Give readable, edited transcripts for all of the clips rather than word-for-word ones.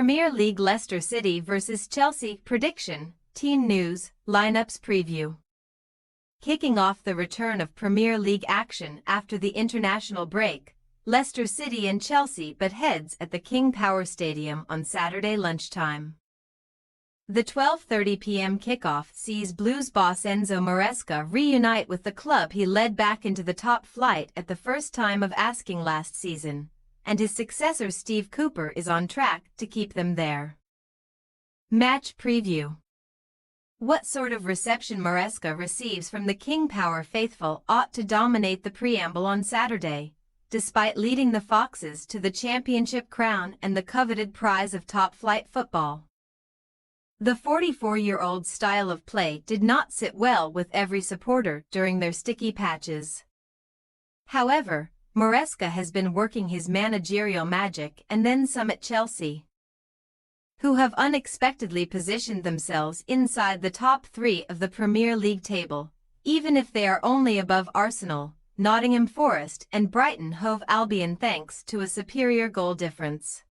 Premier League Leicester City vs Chelsea prediction, team news, lineups preview. Kicking off the return of Premier League action after the international break, Leicester City and Chelsea butt heads at the King Power Stadium on Saturday lunchtime. The 12:30 p.m. kickoff sees Blues boss Enzo Maresca reunite with the club he led back into the top flight at the first time of asking last season, and his successor Steve Cooper is on track to keep them there. Match preview. What sort of reception Maresca receives from the King Power faithful ought to dominate the preamble on Saturday, despite leading the Foxes to the championship crown and the coveted prize of top-flight football. The 44-year-old's style of play did not sit well with every supporter during their sticky patches. However, Maresca has been working his managerial magic and then some at Chelsea, who have unexpectedly positioned themselves inside the top three of the Premier League table, even if they are only above Arsenal, Nottingham Forest and Brighton Hove Albion thanks to a superior goal difference.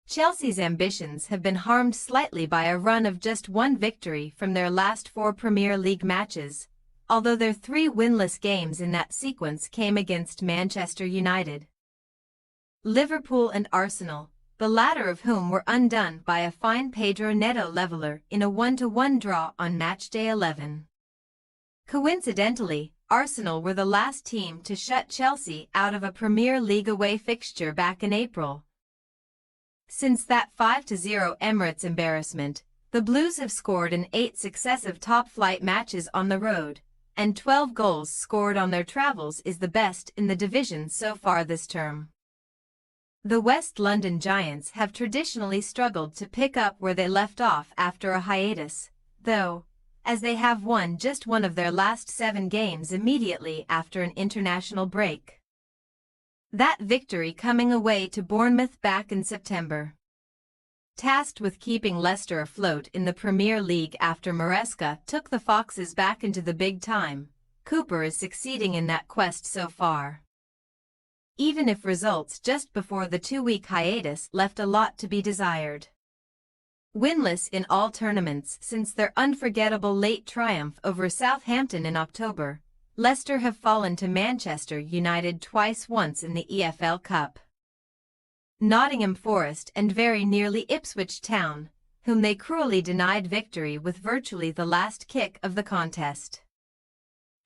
Chelsea's ambitions have been harmed slightly by a run of just one victory from their last 4 Premier League matches, although their 3 winless games in that sequence came against Manchester United, Liverpool and Arsenal, the latter of whom were undone by a fine Pedro Neto leveller in a 1-1 draw on matchday 11. Coincidentally, Arsenal were the last team to shut Chelsea out of a Premier League away fixture back in April. Since that 5-0 Emirates embarrassment, the Blues have scored in 8 successive top-flight matches on the road, and 12 goals scored on their travels is the best in the division so far this term. The West London Giants have traditionally struggled to pick up where they left off after a hiatus, though, as they have won just one of their last 7 games immediately after an international break. That victory coming away to Bournemouth back in September. Tasked with keeping Leicester afloat in the Premier League after Maresca took the Foxes back into the big time, Cooper is succeeding in that quest so far, even if results just before the 2-week hiatus left a lot to be desired. Winless in all tournaments since their unforgettable late triumph over Southampton in October, Leicester have fallen to Manchester United twice, once in the EFL Cup, Nottingham Forest and very nearly Ipswich Town, whom they cruelly denied victory with virtually the last kick of the contest.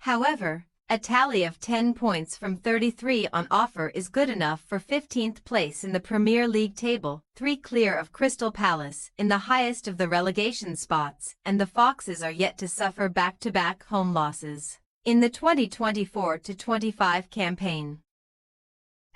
However, a tally of 10 points from 33 on offer is good enough for 15th place in the Premier League table, 3 clear of Crystal Palace in the highest of the relegation spots, and the Foxes are yet to suffer back-to-back home losses in the 2024-25 campaign.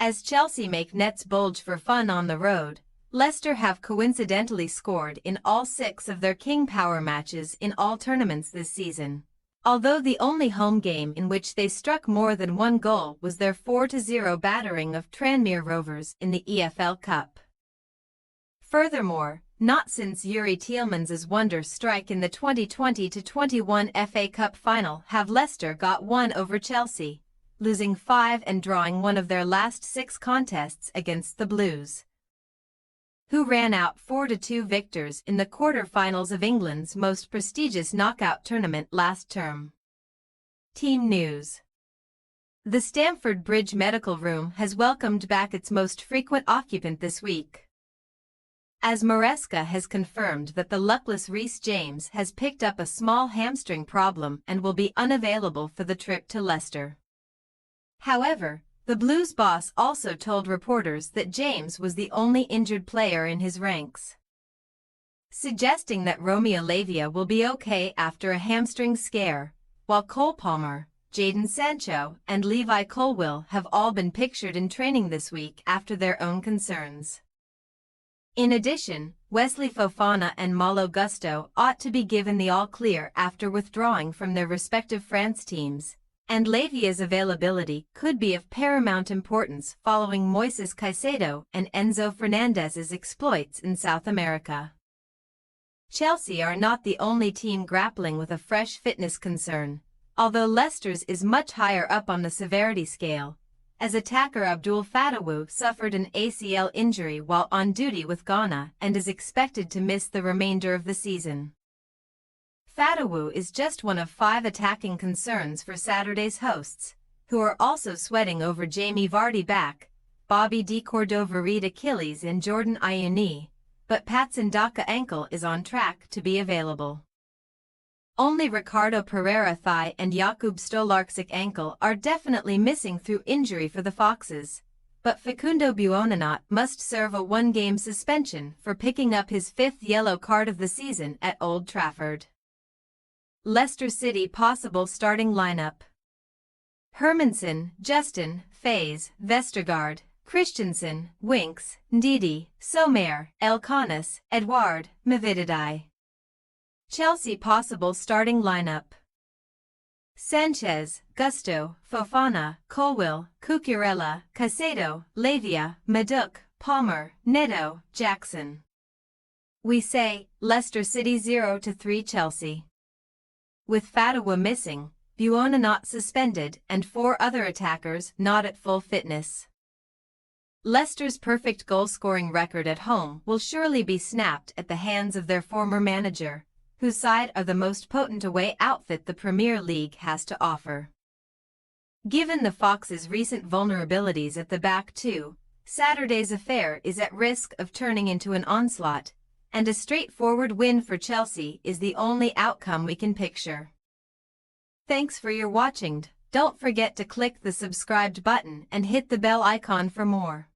As Chelsea make nets bulge for fun on the road, Leicester have coincidentally scored in all 6 of their King Power matches in all tournaments this season, although the only home game in which they struck more than 1 goal was their 4-0 battering of Tranmere Rovers in the EFL Cup. Furthermore, not since Yuri Tielemans' wonder strike in the 2020-21 FA Cup final have Leicester got one over Chelsea, losing 5 and drawing one of their last 6 contests against the Blues, who ran out 4-2 victors in the quarter-finals of England's most prestigious knockout tournament last term. Team news. The Stamford Bridge Medical Room has welcomed back its most frequent occupant this week, as Maresca has confirmed that the luckless Reece James has picked up a small hamstring problem and will be unavailable for the trip to Leicester. However, the Blues boss also told reporters that James was the only injured player in his ranks, suggesting that Romeo Lavia will be okay after a hamstring scare, while Cole Palmer, Jadon Sancho and Levi Colwill have all been pictured in training this week after their own concerns. In addition, Wesley Fofana and Malo Gusto ought to be given the all-clear after withdrawing from their respective France teams, and Lavia's availability could be of paramount importance following Moises Caicedo and Enzo Fernandez's exploits in South America. Chelsea are not the only team grappling with a fresh fitness concern, although Leicester's is much higher up on the severity scale, as attacker Abdul Fatawu suffered an ACL injury while on duty with Ghana and is expected to miss the remainder of the season. Fatawu is just one of 5 attacking concerns for Saturday's hosts, who are also sweating over Jamie Vardy back, Bobby De Cordova-Reid Achilles and Jordan Ayew knee, but Patson Daka ankle is on track to be available. Only Ricardo Pereira thigh and Jakub Stolarczyk ankle are definitely missing through injury for the Foxes, but Facundo Buonanotte must serve a 1-game suspension for picking up his 5th yellow card of the season at Old Trafford. Leicester City possible starting lineup: Hermansen, Justin, Faes, Vestergaard, Christensen, Winks, Ndidi, Sommer, Elkanis, Edouard, Mavididi. Chelsea possible starting lineup: Sanchez, Gusto, Fofana, Colwill, Cucurella, Caicedo, Lavia, Maduk, Palmer, Neto, Jackson. We say, Leicester City 0-3 Chelsea. With Fatawu missing, Buonanotte suspended and 4 other attackers not at full fitness. Leicester's perfect goal-scoring record at home will surely be snapped at the hands of their former manager, whose side are the most potent away outfit the Premier League has to offer. Given the Foxes' recent vulnerabilities at the back too, Saturday's affair is at risk of turning into an onslaught, and a straightforward win for Chelsea is the only outcome we can picture. Thanks for your watching. Don't forget to click the subscribed button and hit the bell icon for more.